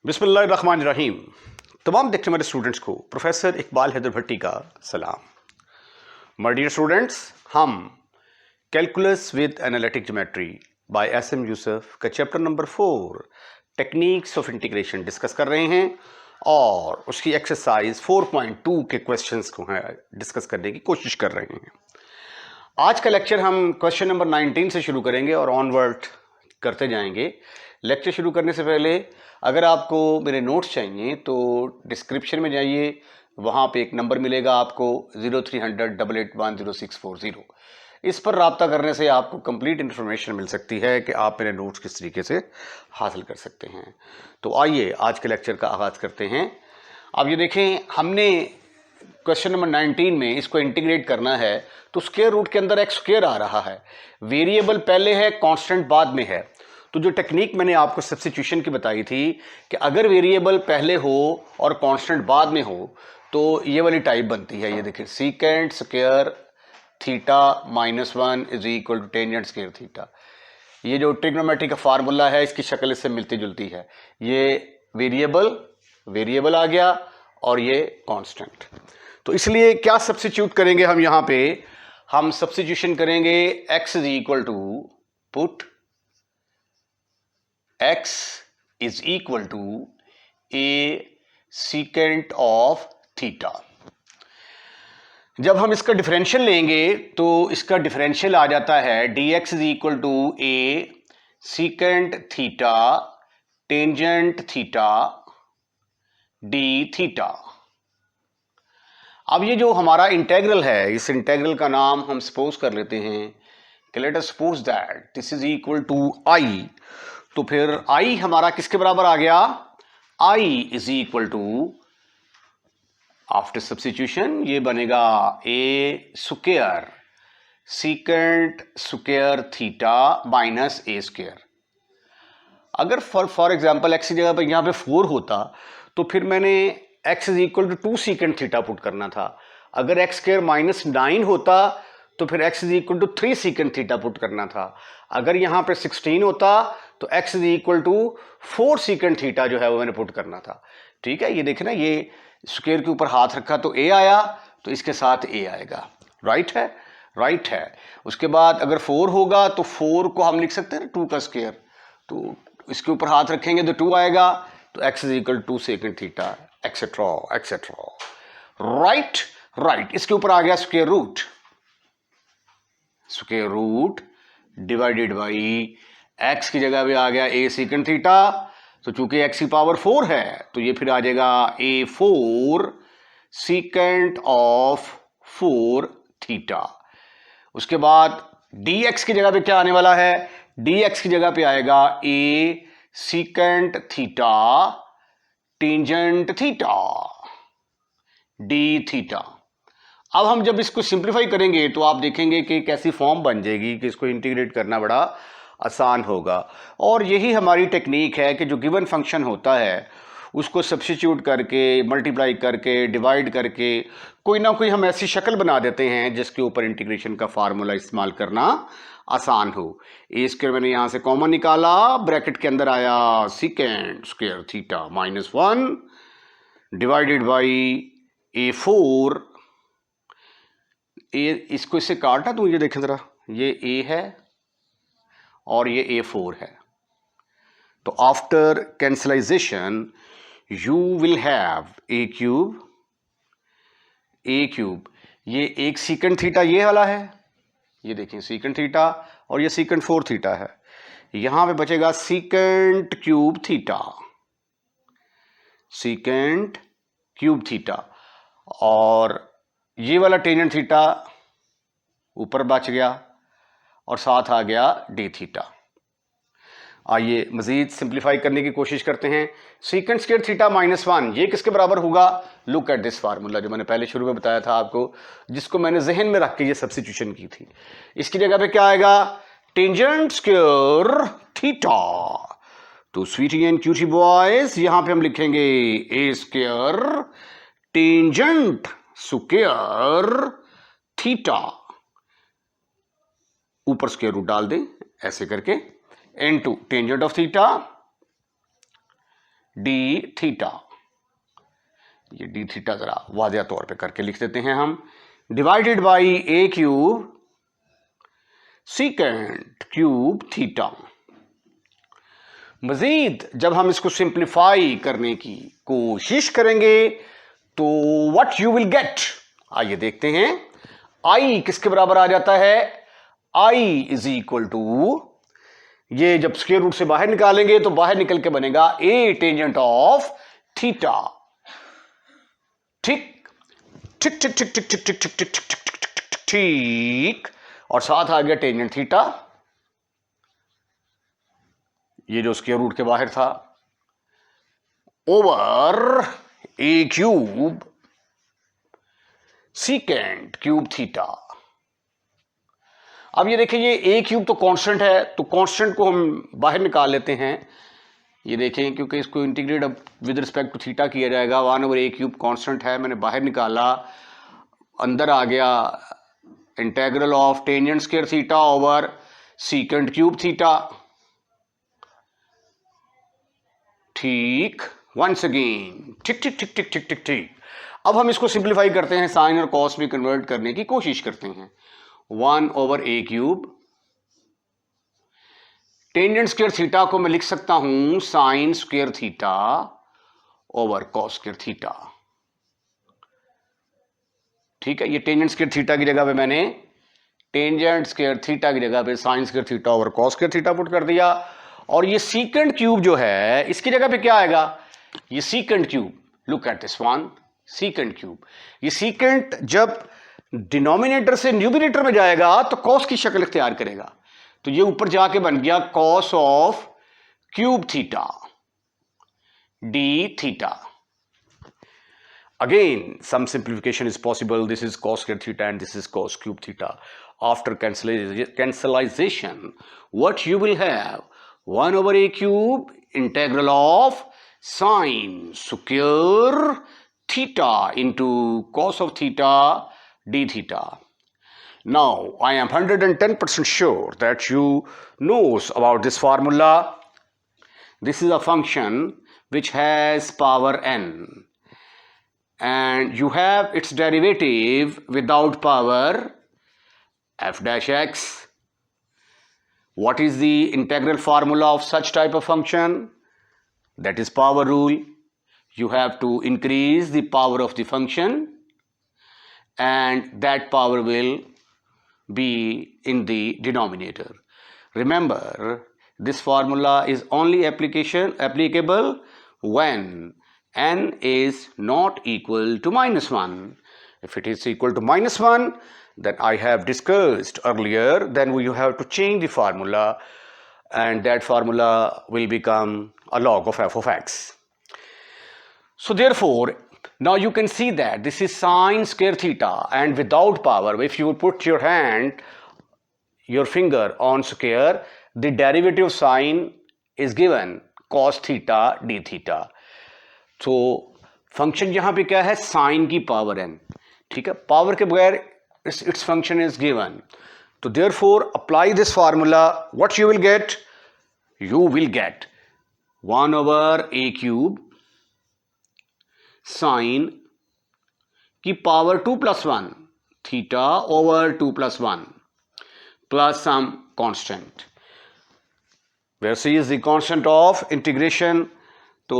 बिस्मिल्लाहिर्रहमानिर्रहीम। तमाम देखने वाले स्टूडेंट्स को प्रोफेसर इकबाल हैदर भट्टी का सलाम। माय डियर स्टूडेंट्स, हम calculus with analytic geometry by S M. Yusuf का chapter number 4 techniques of integration discuss कर रहे हैं और उसकी एक्सरसाइज 4.2 के क्वेश्चंस को डिस्कस करने की कोशिश कर रहे हैं। आज का लेक्चर हम क्वेश्चन नंबर 19 से शुरू करेंगे और ऑनवर्ड करते जाएंगे। लेक्चर शुरू करने से पहले अगर आपको मेरे नोट्स चाहिए तो डिस्क्रिप्शन में जाइए, वहाँ पे एक नंबर मिलेगा आपको 0300881060। इस पर रब्ता करने से आपको कंप्लीट इन्फॉर्मेशन मिल सकती है कि आप मेरे नोट्स किस तरीके से हासिल कर सकते हैं। तो आइए आज के लेक्चर का आगाज़ करते हैं। अब ये देखें, हमने क्वेश्चन नंबर 19 में इसको इंटीग्रेट करना है तो स्क्वायर रूट के अंदर एक्स स्क्वायर आ रहा है, वेरिएबल पहले है, कांस्टेंट बाद में है। तो जो टेक्निक मैंने आपको सब्स्टिट्यूशन की बताई थी कि अगर वेरिएबल पहले हो और कांस्टेंट बाद में हो तो ये वाली टाइप बनती है। ये देखिए, secant square theta -1 is equal to tangent square theta. ये जो ट्रिग्नोमेट्री का फार्मूला है इसकी शक्ल इससे मिलती जुलती है। ये वेरिएबल आ गया और ये कांस्टेंट। तो इसलिए क्या सब्स्टिट्यूट करेंगे हम यहाँ पे? हम सब्स्टिट्यूशन करेंगे x is equal to put x is equal to a secant of theta. जब हम इसका डिफरेंशियल लेंगे तो इसका डिफरेंशियल आ जाता है dx is equal to a secant theta tangent theta d theta. अब ये जो हमारा इंटेग्रल है, इस इंटेग्रल का नाम हम सपोज कर लेते हैं कि let us suppose that this is equal to I. तो फिर आई हमारा किसके बराबर आ गया? I is equal to, after substitution ये बनेगा a square secant square theta minus a square. अगर फॉर एग्जांपल एक्स की जगह पर यहां पे 4 होता तो फिर मैंने x is equal to 2 secant theta put करना था। अगर एक्स स्क्वायर -9 होता तो फिर x is equal to 3 secant theta put करना था। अगर यहाँ पे 16 होता तो x is equal to 4 secant theta जो है वो मैंने पुट करना था। ठीक है, ये देखें ना, ये स्क्वायर के ऊपर हाथ रखा तो a आया, तो इसके साथ a आएगा। राइट है। उसके बाद अगर 4 होगा तो 4 को हम लिख सकते हैं 2 का स्क्वायर, तो इसके ऊपर हाथ रखेंगे तो 2 आएगा, तो x is equal to 2 secant theta etcetera. Right. इसके ऊपर आ गया square root divided by x की जगह पे आ गया a सीकेंड थीटा। तो चूंकि x की पावर 4 है तो ये फिर आ जाएगा a4 सीकेंट ऑफ 4 थीटा। उसके बाद dx की जगह पे क्या आने वाला है? dx की जगह पे आएगा a secant theta tangent theta d theta. अब हम जब इसको सिंप्लीफाई करेंगे तो आप देखेंगे कि कैसी फॉर्म बन जाएगी कि इसको इंटीग्रेट करना बड़ा आसान होगा। और यही हमारी टेक्निक है कि जो गिवन फंक्शन होता है उसको सब्स्टिट्यूट करके, मल्टीप्लाई करके, डिवाइड करके कोई ना कोई हम ऐसी शक्ल बना देते हैं जिसके ऊपर इंटीग्रेशन का फार्मूला इस्तेमाल करना आसान हो। ए स्क्वायर मैंने यहां से कॉमन निकाला, ब्रैकेट के अंदर आया secant square theta -1 divided by a4। इसको इससे काटा तो ये देखें जरा, ये a है और ये a4 है। तो after cancellization you will have a cube. ये एक सीकेंट थीटा ये वाला है, ये देखिए सीकेंट थीटा, और ये सीकेंट 4 थीटा है। यहां पे बचेगा सीकेंट क्यूब थीटा, और ये वाला टेंजेंट थीटा ऊपर बच गया और साथ आ गया डी थीटा। आइए मजीद सिंप्लीफाई करने की कोशिश करते हैं। सीकेंट स्क्वायर थीटा -1 ये किसके बराबर होगा? लुक एट दिस फार्मूला जो मैंने पहले शुरू में बताया था आपको, जिसको मैंने जहन में रख के ये सब्स्टिट्यूशन की थी। इसकी जगह पे क्या आएगा? Tangent square theta. तो स्वीटी एंड क्यूटी बॉयज, यहां पे हम लिखेंगे a square tangent square theta, ऊपर स्क्वायर रूट डाल दें ऐसे करके, into tangent of theta d theta, ये डी थीटा जरा वाज़ेह तौर पे करके लिख देते हैं हम, divided by a cube secant cube theta. मजीद जब हम इसको सिंप्लीफाई करने की कोशिश करेंगे तो व्हाट यू विल गेट, आइए देखते हैं। आई किसके बराबर आ जाता है, आई इज इक्वल टू, ये जब स्क्वायर रूट से बाहर निकालेंगे तो बाहर निकल के बनेगा ए टेंजेंट ऑफ थीटा। ठीक ठीक ठीक ठीक ठीक ठीक ठीक ठीक ठीक ठीक ठीक ठीक ठीक, और साथ आ गया टेंजेंट थीटा, ये जो स्क्वायर रूट के बाहर था, ओवर ए क्यूब सीकेंट क्यूब थीटा। अब ये देखिए, ये ए क्यूब तो कांस्टेंट है, तो कांस्टेंट को हम बाहर निकाल लेते हैं। ये देखें, क्योंकि इसको इंटीग्रेट अब विद रिस्पेक्ट टू थीटा किया जाएगा, 1/a क्यूब कांस्टेंट है, मैंने बाहर निकाला, अंदर आ गया integral of tangent square theta over secant cube theta. ठीक, वंस अगेन ठीक ठीक ठीक ठीक ठीक ठीक ठीक। अब हम इसको सिंप्लीफाई करते हैं, साइन और कॉस में कन्वर्ट करने की कोशिश करते हैं। 1/a cube, tangent square theta को मैं लिख सकता हूं sign square theta over cos square theta. ठीक है, ये टेंजेंट स्क्वायर थीटा की जगह पे मैंने टेंजेंट स्क्वायर थीटा की जगह पे sign square theta over cos square theta put कर दिया। और ये सीकेंट क्यूब जो है, इसकी जगह पे क्या आएगा, ये secant cube, look at this one, secant cube. ये सीकेंट जब डिनोमिनेटर से न्यूमिनेटर में जाएगा तो कॉस की शक्ल इख्तियार करेगा, तो ये ऊपर जाके बन गया cos of cube theta d theta. Again, some simplification is possible. This is cos square theta and this is cos cube theta. After cancellation, what you will have, 1/a cube integral of sine square theta into cos of theta d theta. Now, I am 110% sure that you knows about this formula. This is a function which has power n, and you have its derivative without power f dash x. What is the integral formula of such type of function? That is power rule. You have to increase the power of the function and that power will be in the denominator. Remember, this formula is only applicable when n is not equal to -1. If it is equal to -1, then I have discussed earlier, then you have to change the formula and that formula will become a log of f of x. So therefore, now you can see that this is sine square theta, and without power, if you put your hand, your finger on square, the derivative of sine is given cos theta d theta. तो function यहां पे क्या है, sign की power n, ठीक है, power के बगैर इट्स फंक्शन इज गिवन। तो therefore apply this formula, what you will get, you will get 1/a cube sine की power 2+1 theta over 2+1 plus some constant, where c is the constant of integration. तो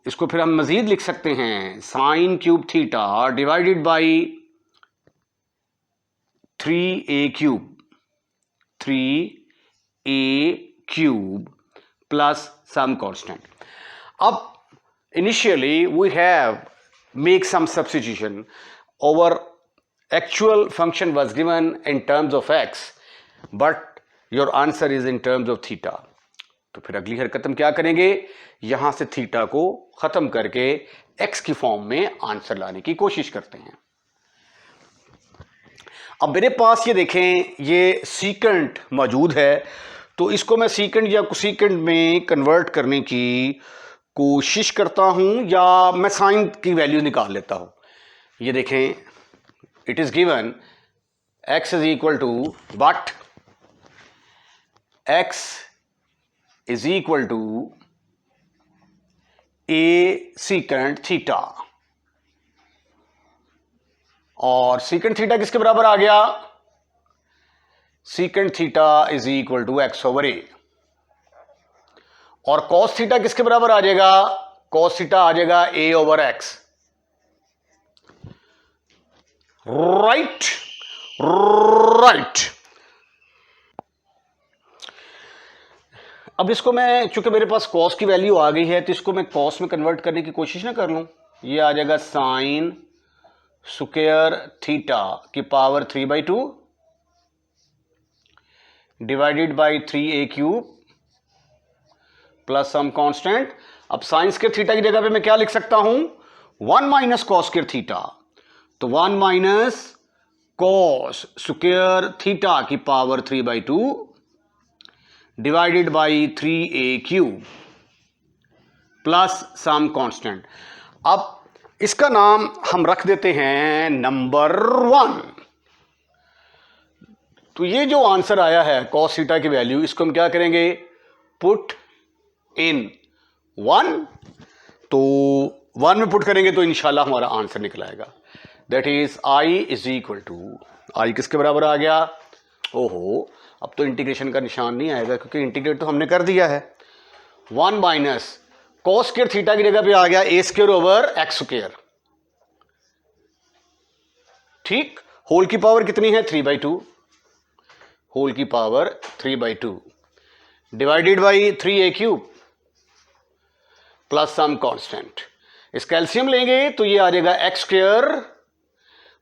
इसको फिर हम मजीद लिख सकते हैं sine cube theta divided by 3a cube plus some constant. अब initially we have make some substitution. Our actual function was given in terms of x, but your answer is in terms of theta. तो फिर अगली हरकत हम क्या करेंगे, यहां से थीटा को खत्म करके x की फॉर्म में आंसर लाने की कोशिश करते हैं। अब मेरे पास ये देखें, ये सीकेंट मौजूद है, तो इसको मैं सीकेंट या कोसीकेंट में कन्वर्ट करने की कोशिश करता हूं, या मैं साइन की वैल्यू निकाल लेता हूं। ये देखें, it is given x is equal to, but x is equal to a secant theta, और सीकेंट थीटा किसके बराबर आ गया, secant theta is equal to x over a, और कॉस थीटा किसके बराबर आ जाएगा, कॉस थीटा आ जाएगा ए ओवर एक्स। Right right. अब इसको मैं, चूंकि मेरे पास कॉस की वैल्यू आ गई है, तो इसको मैं कॉस में कन्वर्ट करने की कोशिश ना कर लूं। ये आ जाएगा साइन स्क्वायर थीटा की power 3/2 divided by 3a³ plus some constant. अब साइन स्क्वायर थीटा की जगह पे मैं क्या लिख सकता हूं, 1 माइनस कॉस स्क्वायर थीटा, तो 1 माइनस कॉस स्क्वायर थीटा की power 3/2 divided by 3a³ plus some constant. अब इसका नाम हम रख देते हैं नंबर 1। तो ये जो आंसर आया है कॉस थीटा की वैल्यू, इसको हम क्या करेंगे, पुट इन 1। तो 1 में पुट करेंगे तो इंशाल्लाह हमारा आंसर निकल आएगा, that is I is equal to, I किसके बराबर आ गया, ओहो अब तो इंटीग्रेशन का निशान नहीं आएगा क्योंकि इंटीग्रेट तो हमने कर दिया है। 1 माइनस कॉस स्क्वायर थीटा की जगह पे आ गया a square over x square, ठीक, होल की पावर कितनी है 3/2, होल की power 3/2 divided by 3a³ plus some constant. इस कैल्शियम लेंगे तो ये आ जाएगा x square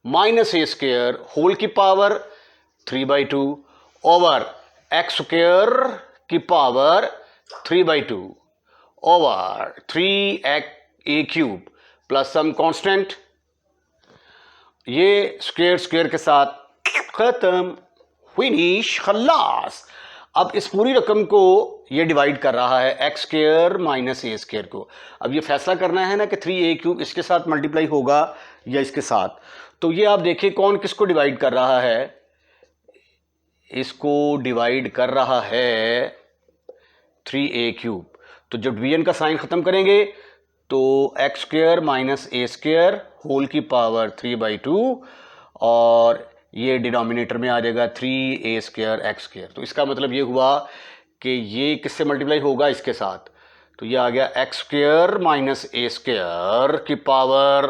minus a square whole की पावर 3/2 ओवर एक्स स्क्वायर की power 3/2 over 3a³ plus some constant. ये स्क्वायर स्क्वायर के साथ खत्म, फिनिश, खल्लास। अब इस पूरी रकम को ये डिवाइड कर रहा है x square minus a square को। अब ये फैसला करना है ना कि 3a³ इसके साथ मल्टीप्लाई होगा या इसके साथ। तो ये आप देखिए कौन किसको डिवाइड कर रहा है, इसको डिवाइड कर रहा है 3a³। तो जब डिवीजन का साइन खत्म करेंगे तो x square minus a square whole की पावर 3/2 और ये डिनोमिनेटर में आ जाएगा 3a स्क्वायर एक्स स्क्वायर। तो इसका मतलब ये हुआ कि ये किससे मल्टीप्लाई होगा, इसके साथ। तो ये आ गया x square minus a square की power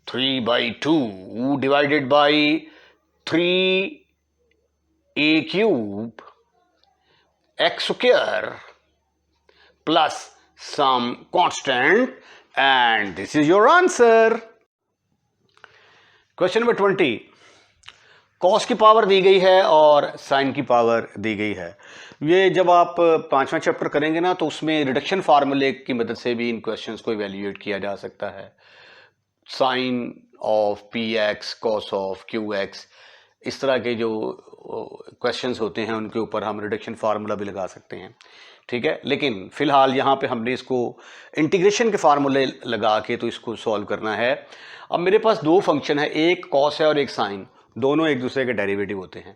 3/2 divided by 3a³ x square plus some constant, and this is your answer. Question number 20, cos की पावर दी गई है और साइन की पावर दी गई है। ये जब आप 5वां चैप्टर करेंगे ना तो उसमें रिडक्शन फार्मूले की मदद से भी इन क्वेश्चंस को इवेल्युएट किया जा सकता है। Sine of px, cos of qx, इस तरह के जो क्वेश्चंस होते हैं उनके ऊपर हम रिडक्शन फार्मूला भी लगा सकते हैं, ठीक है। लेकिन फिलहाल यहाँ पे हमने इसको इंटीग्रेशन के फार्मूले लगा के तो इसको सॉल्व करना है। अब मेरे पास दो फंक्शन है, एक कॉस है और एक साइन, दोनों एक दूसरे के डेरिवेटिव होते हैं।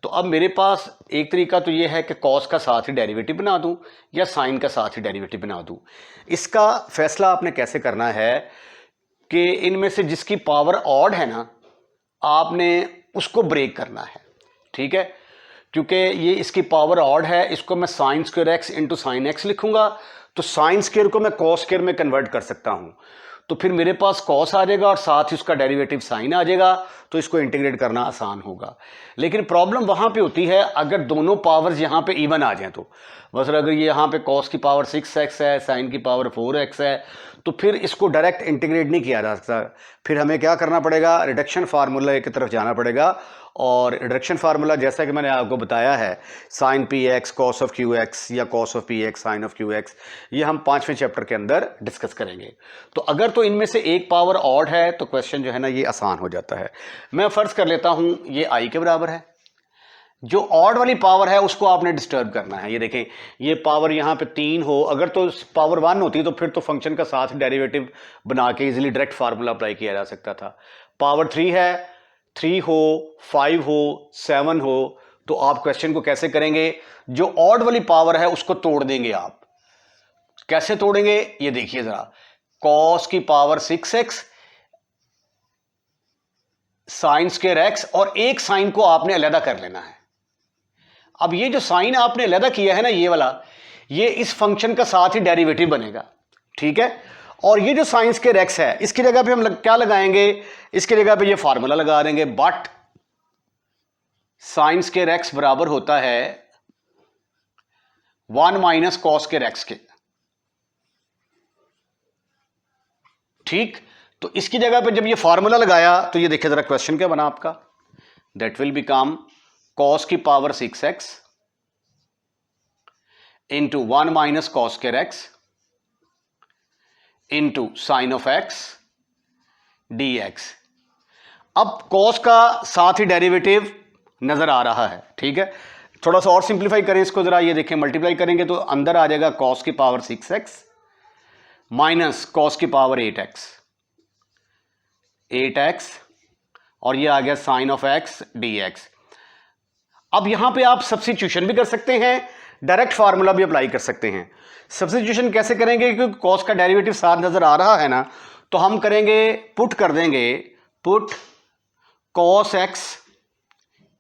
तो अब मेरे पास एक तरीका तो ये है कि कॉस का साथ ही डेरिवेटिव बना दूं या साइन का साथ ही डेरिवेटिव बना दूं। इसका फैसला आपने कैसे करना है कि इनमें से जिसकी पावर ऑड है ना, आपने उसको ब्रेक करना है, ठीक है। क्योंकि ये इसकी पावर ऑड है, इसको मैं sine square x into sine x लिखूंगा, तो साइन स्क्वायर को मैं कॉस स्क्वायर में कन्वर्ट कर सकता हूं। तो फिर मेरे पास कॉस आ जाएगा और साथ ही उसका डेरिवेटिव साइन आ जाएगा, तो इसको इंटीग्रेट करना आसान होगा। लेकिन प्रॉब्लम वहां पे होती है अगर दोनों पावर्स यहां पे इवन आ जाएं। तो मतलब अगर ये यहां पे कॉस की पावर 6x है, साइन की पावर 4x है, तो फिर इसको डायरेक्ट इंटीग्रेट नहीं किया जा सकता। फिर हमें क्या करना पड़ेगा, रिडक्शन फार्मूला की तरफ जाना पड़ेगा। और रिडक्शन फार्मूला जैसा कि मैंने आपको बताया है, sine px cos of qx या cos of px sine of qx, ये हम 5वें चैप्टर के अंदर डिस्कस करेंगे। तो अगर तो इनमें से एक पावर ऑड है तो क्वेश्चन जो है ना ये आसान हो जाता है। मैं फर्ज कर लेता हूं ये i के बराबर है, जो ऑड वाली पावर है उसको आपने डिस्टर्ब करना है। ये देखें, ये पावर यहाँ पे 3 हो, अगर तो पावर 1 होती तो फिर तो फंक्शन का साथ डेरिवेटिव बना के इजीली डायरेक्ट फार्मूला अप्लाई किया जा सकता था। पावर 3 है, 3 हो, 5 हो, 7 हो, तो आप क्वेश्चन को कैसे करेंगे, जो ऑड वाली पावर है उसको तोड़ देंगे। आप कैसे तोड़ेंगे ये देखिए जरा। कॉस की power 6x sine square x, और एक साइन को आपने अलग कर लेना है। अब ये जो साइन आपने अलग किया है ना, ये वाला, ये इस फंक्शन का साथ ही डेरिवेटिव बनेगा, ठीक है। और ये जो साइन स्क्वायर x है, इसकी जगह पे हम क्या लगाएंगे, इसकी जगह पे ये फार्मूला लगा देंगे, बट साइन स्क्वायर x बराबर होता है 1 माइनस कॉस स्क्वायर x के, ठीक। तो इसकी जगह पे जब ये फार्मूला लगाया तो ये देखिए जरा क्वेश्चन क्या बना आपका, दैट विल बिकम कॉस की power 6x into 1 minus cos square x into sine of x dx। अब कॉस का साथ ही डेरिवेटिव नजर आ रहा है, ठीक है। थोड़ा सा और सिंप्लीफाई करें इसको जरा, ये देखें मल्टीप्लाई करेंगे तो अंदर आ जाएगा कॉस की पावर 6x माइनस कॉस की पावर 8x और ये आ गया साइन ऑफ x dx। अब यहां पे आप सब्स्टिट्यूशन भी कर सकते हैं, डायरेक्ट फार्मूला भी अप्लाई कर सकते हैं। सब्स्टिट्यूशन कैसे करेंगे, क्योंकि कॉस का डेरिवेटिव साथ नजर आ रहा है ना, तो हम करेंगे पुट कर देंगे, put cos x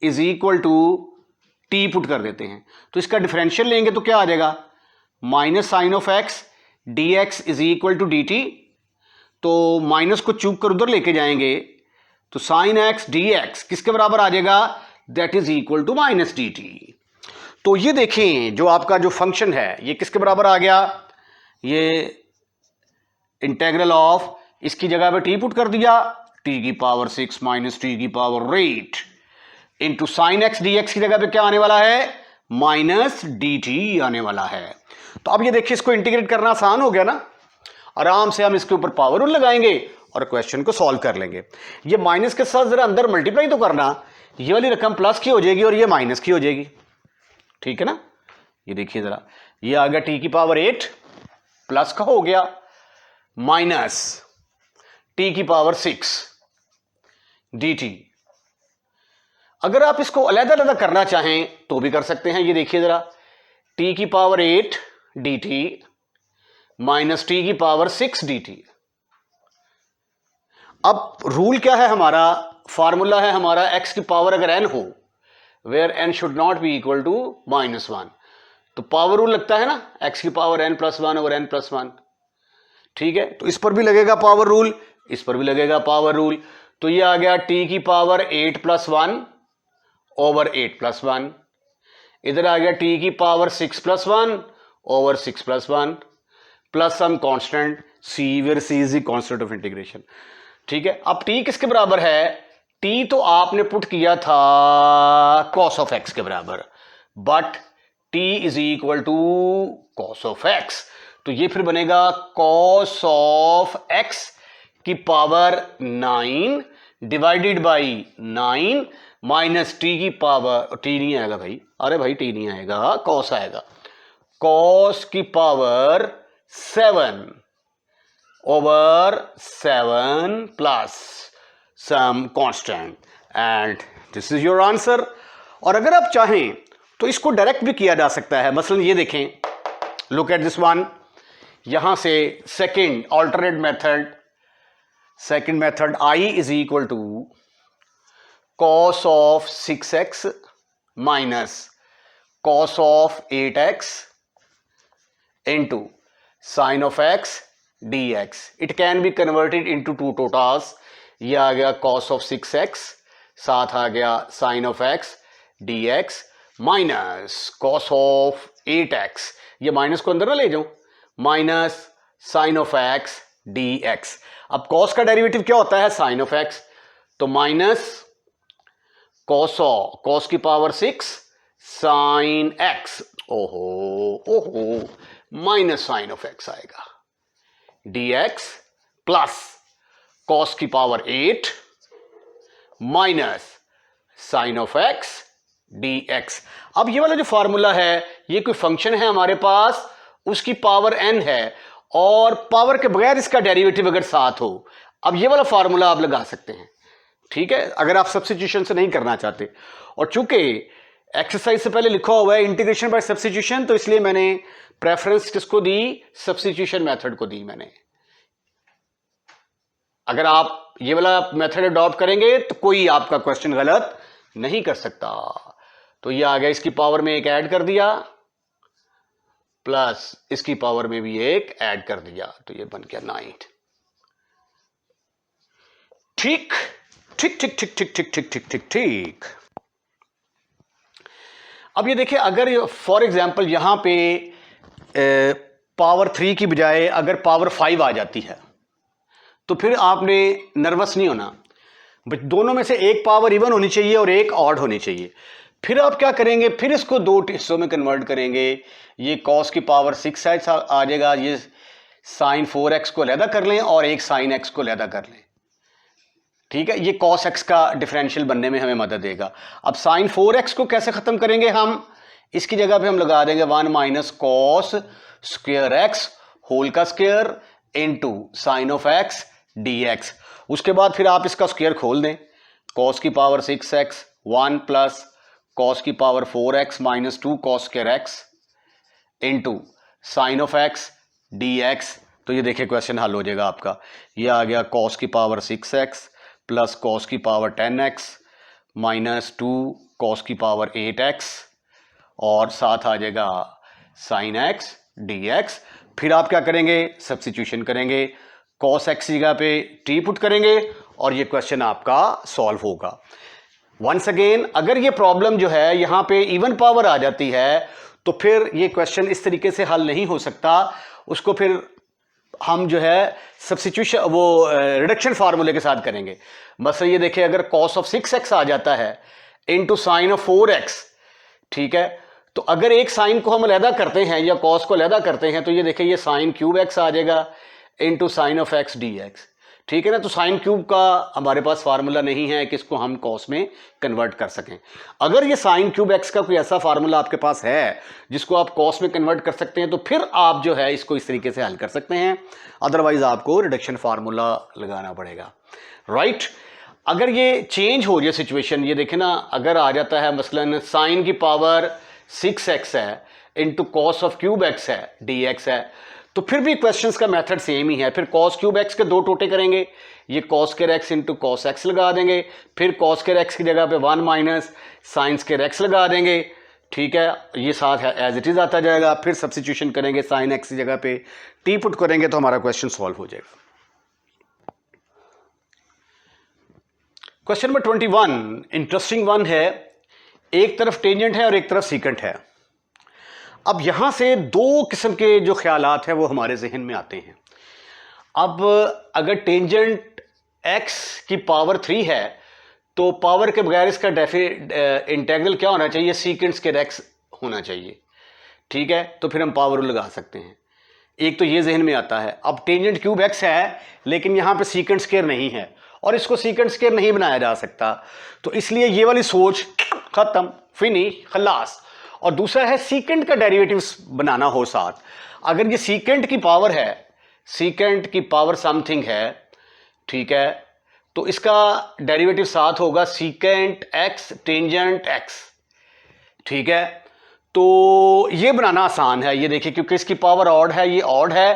is equal to t put कर देते हैं। तो इसका डिफरेंशियल लेंगे तो क्या आ जाएगा, minus sine of x dx is equal to dt। तो माइनस को चूक कर उधर लेके जाएंगे तो साइन x dx किसके बराबर आ जाएगा, that is equal to minus dt। तो ये देखें जो आपका जो फंक्शन है ये किसके बराबर आ गया, ये इंटेग्रल ऑफ, इसकी जगह पे टी पुट कर दिया, t की पावर 6 माइनस t की power 8 into sine x dx की जगह पे क्या आने वाला है, माइनस dt आने वाला है। तो अब ये देखिए इसको इंटीग्रेट करना आसान हो गया ना, आराम से हम इसके ऊपर पावर रूल लगाएंगे और क्वेश्चन को सॉल्व कर लेंगे। ये माइनस के साथ जरा अंदर मल्टीप्लाई तो करना, ये वाली रकम प्लस की हो जाएगी और ये माइनस की हो जाएगी, ठीक है ना। ये देखिए जरा, ये आ गया t की पावर 8 प्लस का हो गया माइनस t की पावर 6 dt। अगर आप इसको अलग-अलग करना चाहें तो भी कर सकते हैं। ये देखिए जरा, t की पावर 8 dt माइनस t की पावर 6 dt। अब रूल क्या है हमारा, फार्मूला है हमारा x की पावर अगर n हो, where n should not be equal to -1, तो पावर रूल लगता है ना, x की power n plus 1 over n plus 1, ठीक है। तो इस पर भी लगेगा पावर रूल, इस पर भी लगेगा पावर रूल। तो ये आ गया t की पावर 8 प्लस 1 ओवर 8 प्लस 1, इधर आ गया t की power 6 plus 1 over 6 plus 1 plus some constant c, where c is the constant of integration, ठीक है। अब t किसके बराबर है, t तो आपने पुट किया था cos ऑफ x के बराबर, but t is equal to cos of x, तो ये फिर बनेगा cos ऑफ x की power 9 divided by 9 minus t की पावर, t नहीं आएगा भाई, अरे भाई t नहीं आएगा, cos आएगा, cos की power 7 over 7 plus some constant, and this is your answer. और अगर आप चाहें तो इसको डायरेक्ट भी किया जा सकता है। मसलन ये देखें, लुक एट दिस वन, यहां से second alternate method, second method i is equal to cos of 6x minus cos of 8x into sin of x dx। It can be converted into two totas। ये आ गया cos of 6x, साथ आ गया sin of x dx minus cos of 8x, ये minus को अंदर ना ले जाऊं, minus sin of x dx। अब cos का डेरिवेटिव क्या होता है, sin of x, तो माइनस cos की पावर 6 sin x, ओहो माइनस साइन ऑफ x आएगा dx प्लस cos की power 8 minus sine of x dx। अब ये वाला जो फॉर्मूला है, ये कोई फंक्शन है हमारे पास, उसकी पावर n है और पावर के बगैर इसका डेरिवेटिव अगर साथ हो, अब ये वाला फॉर्मूला आप लगा सकते हैं, ठीक है, अगर आप सब्स्टिट्यूशन से नहीं करना चाहते। और चूंकि एक्सरसाइज से पहले लिखा हुआ है इंटीग्रेशन बाय सब्स्टिट्यूशन, तो इसलिए मैंने प्रेफरेंस किसको दी, सब्स्टिट्यूशन मेथड को दी मैंने, अगर आप ये वाला मेथड अडॉप्ट करेंगे तो कोई आपका क्वेश्चन गलत नहीं कर सकता। तो ये आ गया, इसकी पावर में एक ऐड कर दिया प्लस इसकी पावर में भी एक ऐड कर दिया, तो ये बन गया 9। ठीक ठीक ठीक ठीक ठीक ठीक ठीक ठीक ठीक ठीक। अब ये देखिए, अगर फॉर एग्जांपल यहां पे पावर 3 की बजाय अगर पावर 5 आ जाती है तो फिर आपने नर्वस नहीं होना। दोनों में से एक पावर इवन होनी चाहिए और एक ऑड होनी चाहिए। फिर आप क्या करेंगे, फिर इसको दो हिस्सों में कन्वर्ट करेंगे। ये कॉस की पावर 6x आ जाएगा, ये साइन 4x को अलहदा कर लें और एक साइन x को अलहदा कर लें। ठीक है, ये cos x का डिफरेंशियल बनने में हमें मदद देगा। अब साइन 4x को कैसे खत्म करेंगे हम, इसकी जगह पे हम लगा देंगे 1 minus cos square x whole का square into sine of x dx। उसके बाद फिर आप इसका स्क्वायर खोल दें, cos की पावर 6x 1 प्लस cos की power 4x minus 2 cos square x into sine of x dx। तो ये देखिए क्वेश्चन हल हो जाएगा आपका। ये आ गया cos की पावर 6x प्लस cos की पावर 10x माइनस 2 cos की पावर 8x और साथ आ जाएगा साइन x dx। फिर आप क्या करेंगे, सब्स्टिट्यूशन करेंगे, cos x जगह पे t पुट करेंगे और ये क्वेश्चन आपका सॉल्व होगा। वंस अगेन, अगर ये प्रॉब्लम जो है यहां पे इवन पावर आ जाती है तो फिर ये क्वेश्चन इस तरीके से हल नहीं हो सकता। उसको फिर हम जो है सब्स्टिट्यूशन वो रिडक्शन फार्मूले के साथ करेंगे। मसला ये देखिए, अगर cos ऑफ 6x आ जाता है इनटू साइन ऑफ 4x, ठीक है, तो अगर एक साइन को हम अलहदा करते हैं या cos को अलहदा करते हैं तो ये देखिए ये साइन क्यूब x आ जाएगा into sine of x dx। ठीक है ना, तो साइन क्यूब का हमारे पास फार्मूला नहीं है कि इसको हम cos में कन्वर्ट कर सकें। अगर ये साइन क्यूब x का कोई ऐसा फार्मूला आपके पास है जिसको आप cos में कन्वर्ट कर सकते हैं तो फिर आप जो है इसको इस तरीके से हल कर सकते हैं, अदरवाइज आपको रिडक्शन फार्मूला लगाना पड़ेगा। राइट, अगर ये चेंज हो जाए सिचुएशन, ये देखें ना, अगर आ जाता है मसलन साइन की पावर 6x है into cos of cube x है dx है, तो फिर भी क्वेश्चंस का मेथड सेम ही है। फिर cos क्यूब x के दो टोटे करेंगे, ये cos square x into cos x लगा देंगे, फिर cos स्क्वायर x की जगह पे 1 माइनस साइन स्क्वायर x लगा देंगे। ठीक है, ये साथ एज इट इज आता जाएगा। फिर सब्स्टिट्यूशन करेंगे, साइन x की जगह पे t पुट करेंगे तो हमारा क्वेश्चन सॉल्व हो जाएगा। क्वेश्चन नंबर 21 इंटरेस्टिंग वन है। एक तरफ टेंजेंट है और एक तरफ सीकेंट है। अब यहां से दो किस्म के जो ख्यालात हैं वो हमारे जहन में आते हैं। अब अगर टेंजेंट x की पावर 3 है तो पावर के बगैर इसका इंटेग्रल क्या होना चाहिए, सीकेंट स्क्वायर x होना चाहिए। ठीक है, तो फिर हम पावर लगा सकते हैं। एक तो ये जहन में आता है। अब टेंजेंट क्यूब x है लेकिन यहां पे सीकेंट स्क्वायर नहीं है और इसको सीकेंट स्क्वायर नहीं बनाया जा सकता, तो इसलिए ये वाली सोच खत्म, फिनिश, खलास। और दूसरा है सीकेंट का डेरिवेटिव बनाना हो साथ। अगर ये सीकेंट की पावर है, सीकेंट की पावर समथिंग है, ठीक है, तो इसका डेरिवेटिव साथ होगा सीकेंट x टेंजेंट x। ठीक है, तो ये बनाना आसान है। ये देखिए, क्योंकि इसकी पावर ऑड है, ये ऑड है,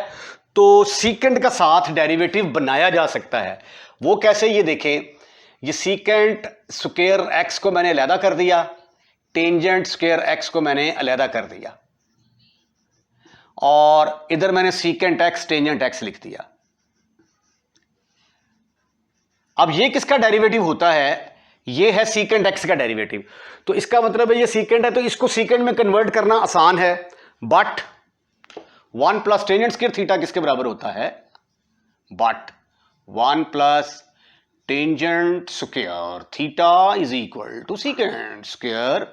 तो सीकेंट का साथ डेरिवेटिव बनाया जा सकता है। वो कैसे, ये देखें, ये सीकेंट स्क्वायर x को मैंने अलहदा कर दिया, टेंजेंट स्क्वायर x को मैंने अलहदा कर दिया और इधर मैंने सीकेंट x टेंजेंट x लिख दिया। अब ये किसका डेरिवेटिव होता है, ये है सीकेंट x का डेरिवेटिव। तो इसका मतलब है ये सीकेंट है तो इसको सीकेंट में कन्वर्ट करना आसान है, but 1 plus tangent square theta किसके बराबर होता है, but 1 plus tangent square theta is equal to secant square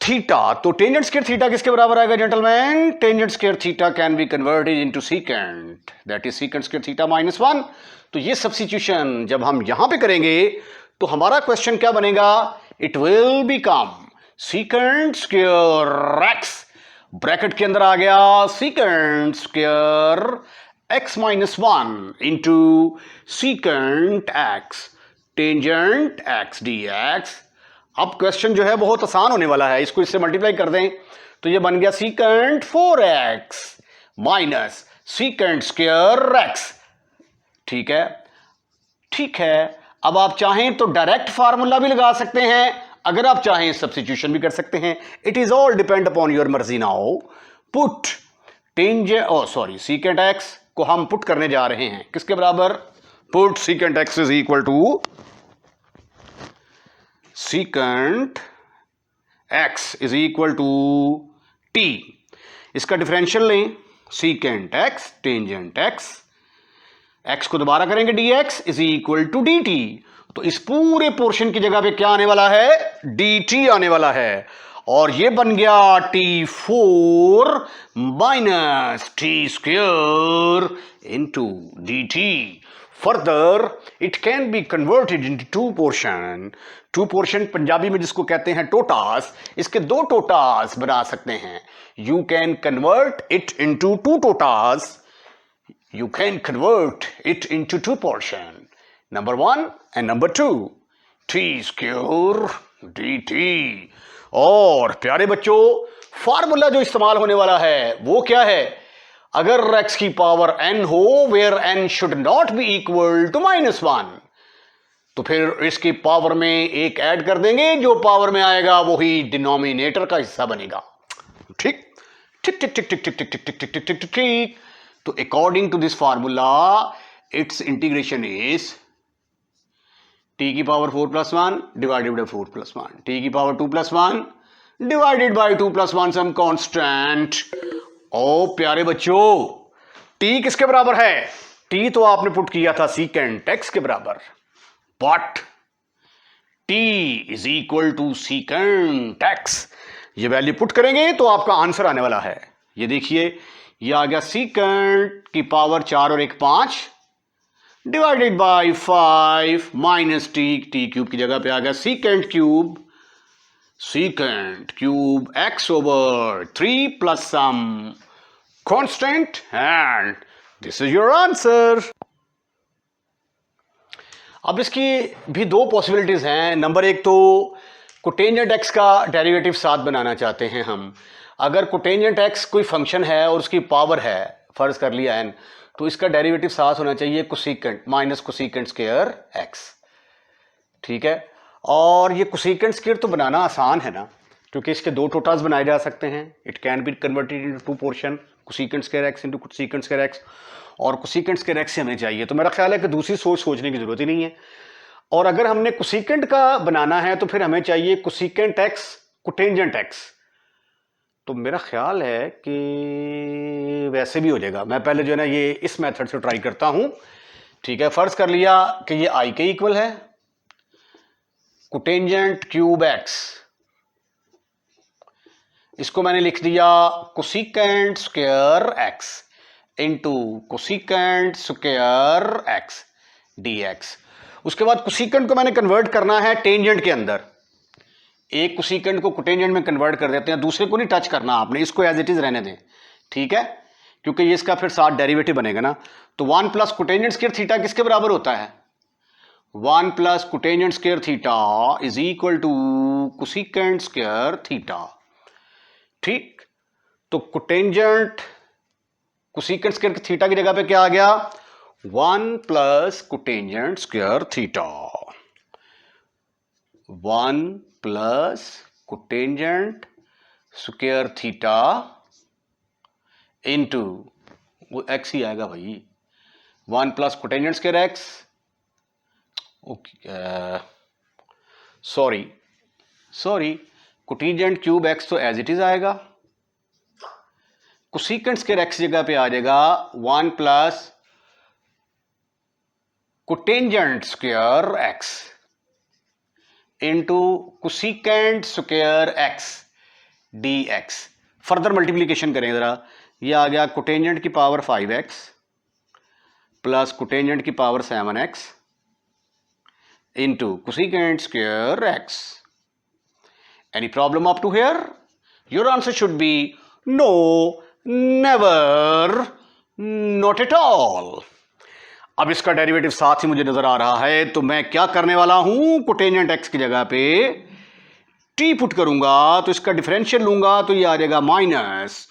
theta. तो टेंजेंट स्क्वायर थीटा किसके बराबर आएगा gentleman, tangent square theta can be converted into secant, that is secant square theta minus 1। तो ये सब्स्टिट्यूशन जब हम यहां पे करेंगे तो हमारा क्वेश्चन क्या बनेगा, it will become secant square x, bracket के अंदर आ गया secant square x minus 1 into secant x tangent x dx। अब क्वेश्चन जो है बहुत आसान होने वाला है, इसको इससे मल्टीप्लाई कर दें तो ये बन गया secant 4x minus secant square x ठीक है, ठीक है। अब आप चाहें तो डायरेक्ट फार्मूला भी लगा सकते हैं, अगर आप चाहें सब्स्टिट्यूशन भी कर सकते हैं। It is all depend upon your मर्जी। नाउ पुट सीकेंट एक्स को हम पुट करने जा रहे हैं किसके बराबर? Put secant x is equal to secant x is equal to t. इसका डिफरेंशियल लें, secant x tangent x, x को दोबारा करेंगे dx is equal to dt। तो इस पूरे पोर्शन की जगह पे क्या आने वाला है? dt आने वाला है, और ये बन गया t4 minus T square into dt। Further it can be converted into two portion. To portion Punjabi में जिसको कहते हैं टोटास, इसके दो टोटास बना सकते हैं। You can convert it into two टोटास, you can convert it into two portion, number 1 and number 2, t square dt। और प्यारे बच्चों, फार्मूला जो इस्तेमाल होने वाला है वो क्या है? अगर x की पावर n हो where n should not be equal to -1, तो फिर इसकी पावर में एक ऐड कर देंगे, जो पावर में आएगा वही डिनोमिनेटर का हिस्सा बनेगा। ठीक ठीक ठीक ठीक ठीक ठीक ठीक ठीक ठीक ठीक ठीक ठीक। तो according to this formula its integration is t की पावर 4 + 1 डिवाइडेड बाय 4 + 1, t की power 2 + 1 divided by 2 + 1 some constant. ओ प्यारे बच्चों, t किसके बराबर है? t तो आपने पुट किया था सीकेंट x के बराबर, but t is equal to secant x। ये वैल्यू पुट करेंगे तो आपका आंसर आने वाला है। ये देखिए, ये आ गया सीकेंट की पावर 4 और 1 5 divided by 5 minus t cube की जगह पे आ गया secant cube x over 3 plus some constant, and this is your answer. अब इसकी भी दो पॉसिबिलिटीज हैं। नंबर 1 तो कोटेंजेंट x का डेरिवेटिव साथ बनाना चाहते हैं हम। अगर कोटेंजेंट x कोई फंक्शन है और उसकी पावर है, फर्ज कर लिया n, तो इसका डेरिवेटिव साथ होना चाहिए cosecant minus cosecant square x। ठीक है, और ये कोसेकेंट स्क्वायर तो बनाना आसान है ना, क्योंकि इसके दो टोटास बनाए जा सकते हैं। It can be converted into two portion, cosecant square x into cosecant square x, और कोसेकेंट स्क्वायर x हमें चाहिए। तो मेरा ख्याल है कि दूसरी सोचने की जरूरत ही नहीं है। और अगर हमने कोसेकेंट का बनाना है तो फिर हमें चाहिए कोसेकेंट x कोटेंजेंट x। तो मेरा ख्याल है कि वैसे भी हो जाएगा। मैं पहले जो है ना ये इस मेथड से ट्राई करता हूं। ठीक है, फर्ज कर लिया कि ये i के इक्वल है, कोटेंजेंट क्यूब x, इसको मैंने लिख दिया cosecant square x into cosecant square x dx। उसके बाद कोसेकेंट को मैंने कन्वर्ट करना है टेंजेंट के अंदर। एक कोसेकेंट को कोटेंजेंट में कन्वर्ट कर देते हैं, दूसरे को नहीं टच करना आपने, इसको एज इट इज रहने दें। ठीक है, क्योंकि ये इसका फिर साथ डेरिवेटिव बनेगा ना। तो 1 प्लस कोटेंजेंट स्क्वायर थीटा किसके बराबर होता है? 1 plus cotangent square theta is equal to cosecant square theta. ठीक, तो कोटेंजेंट कोसेकेंट स्क्वायर थीटा की जगह पे क्या आ गया? 1 plus cotangent square theta, 1 plus cotangent square theta into वो x ही आएगा भाई, 1 plus cotangent square x, okay sorry cotangent cube x तो एज इट इज आएगा, कोसेकेंट स्क्वायर x जगह पे आ जाएगा 1 plus cotangent square x into cosecant square x dx। Further multiplication करें जरा, यह आ गया कोटेंजेंट की पावर 5x प्लस कोटेंजेंट की power 7x into cosecant square x। Any problem up to here? Your answer should be no, never, not at all. अब इसका derivative साथ ही मुझे नजर आ रहा है, तो मैं क्या करने वाला हूं? कोटेंजेंट x की जगह पे t पुट करूंगा, तो इसका डिफरेंशियल लूंगा तो ये आ जाएगा minus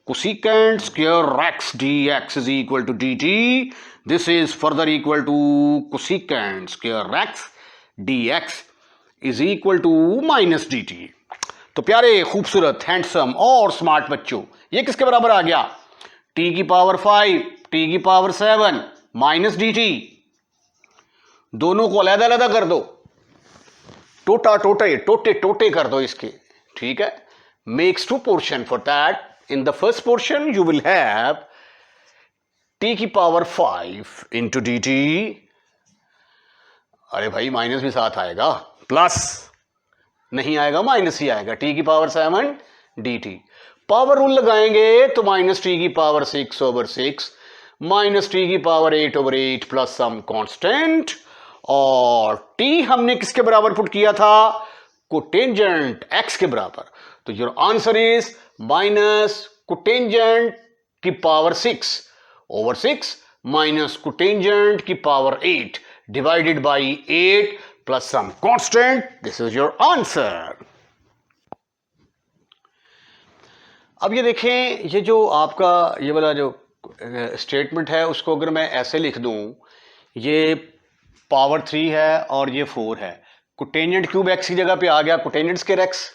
cosecant square x dx is equal to dt. This is further equal to cosecant square x dx is equal to minus dt. तो प्यारे खूबसूरत हैंडसम और स्मार्ट बच्चों, ये किसके बराबर आ गया? t की पावर 5 t की पावर 7 माइनस dt. दोनों को अलग अलग कर दो, टोटा टोटे टोटे टोटे कर दो इसके, ठीक है. Makes to portion. For that in the first portion you will have t की पावर 5 इंटू डी टी. अरे भाई माइनस भी साथ आएगा, प्लस नहीं आएगा, माइनस ही आएगा. t की power 7 d t. Power rule लगाएंगे तो माइनस t की पावर 6 ओवर 6 माइनस t की power 8 over 8 plus some constant. और t हमने किसके बराबर पुट किया था? कोटेंजेंट x के बराबर. तो your answer is minus cotangent की पावर 6 ओवर 6 माइनस कोटेंजेंट की power 8 divided by 8 plus some constant. This is your answer. अब ये देखें, ये जो आपका ये वाला जो स्टेटमेंट है उसको अगर मैं ऐसे लिख दूं, ये पावर 3 है और ये 4 है. कोटेंजेंट क्यूब एक्स की जगह पे आ गया कोटेंजेंट स्क्वायर एक्स,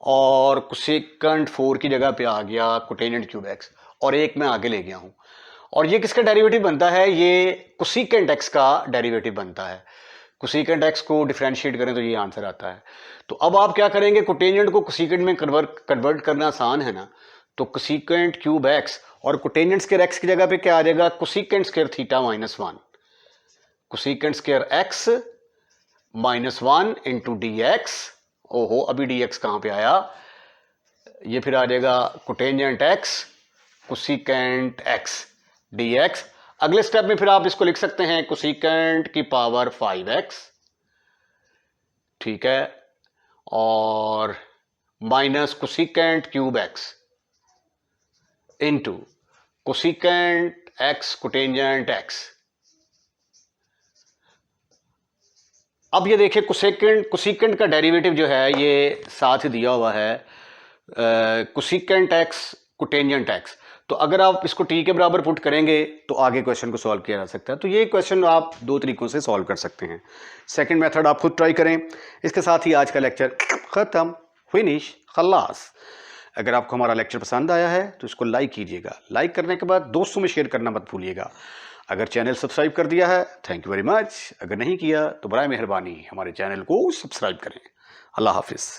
और कोसेकेंट 4 की जगह पे आ गया कोटेंजेंट क्यूब एक्स, और एक मैं आगे ले गया हूं. और ये किसका डेरिवेटिव बनता है? ये कोसेकेंट एक्स का डेरिवेटिव बनता है. कोसेकेंट एक्स को डिफरेंशिएट करें तो ये आंसर आता है. तो अब आप क्या करेंगे? कोटेंजेंट को कोसेकेंट में कन्वर्ट करना आसान है ना. तो कोसेकेंट क्यूब एक्स और कोटेंजेंट स्क्वायर एक्स की जगह पे क्या आ जाएगा? Cosecant square theta minus 1. Cosecant square x minus 1 into D x. ओहो, अभी डी एक्स कहाँ पे आया? ये फिर आ जाएगा cotangent x cosecant x D x. अगले स्टेप में फिर आप इसको लिख सकते हैं कोसेकेंट की पावर 5x, ठीक है, और minus cosecant cube x into cosecant x cotangent x. अब ये देखिए कोसेकेंट का डेरिवेटिव जो है ये साथ ही दिया हुआ है कोसेकेंट एक्स कोटेंजेंट एक्स. तो अगर आप इसको t के बराबर पुट करेंगे तो आगे क्वेश्चन को सॉल्व किया जा सकता है. तो ये क्वेश्चन आप दो तरीकों से सॉल्व कर सकते हैं. सेकंड मेथड आप खुद ट्राई करें. इसके साथ ही आज का लेक्चर ख़त्म, फिनिश, खल्लास. अगर आपको हमारा लेक्चर पसंद आया है तो इसको लाइक कीजिएगा. लाइक करने के बाद दोस्तों में शेयर करना मत भूलिएगा. अगर चैनल सब्सक्राइब कर दिया है थैंक यू वेरी मच. अगर नहीं किया तो बराए मेहरबानी हमारे चैनल को सब्सक्राइब करें. अल्लाह हाफिज़.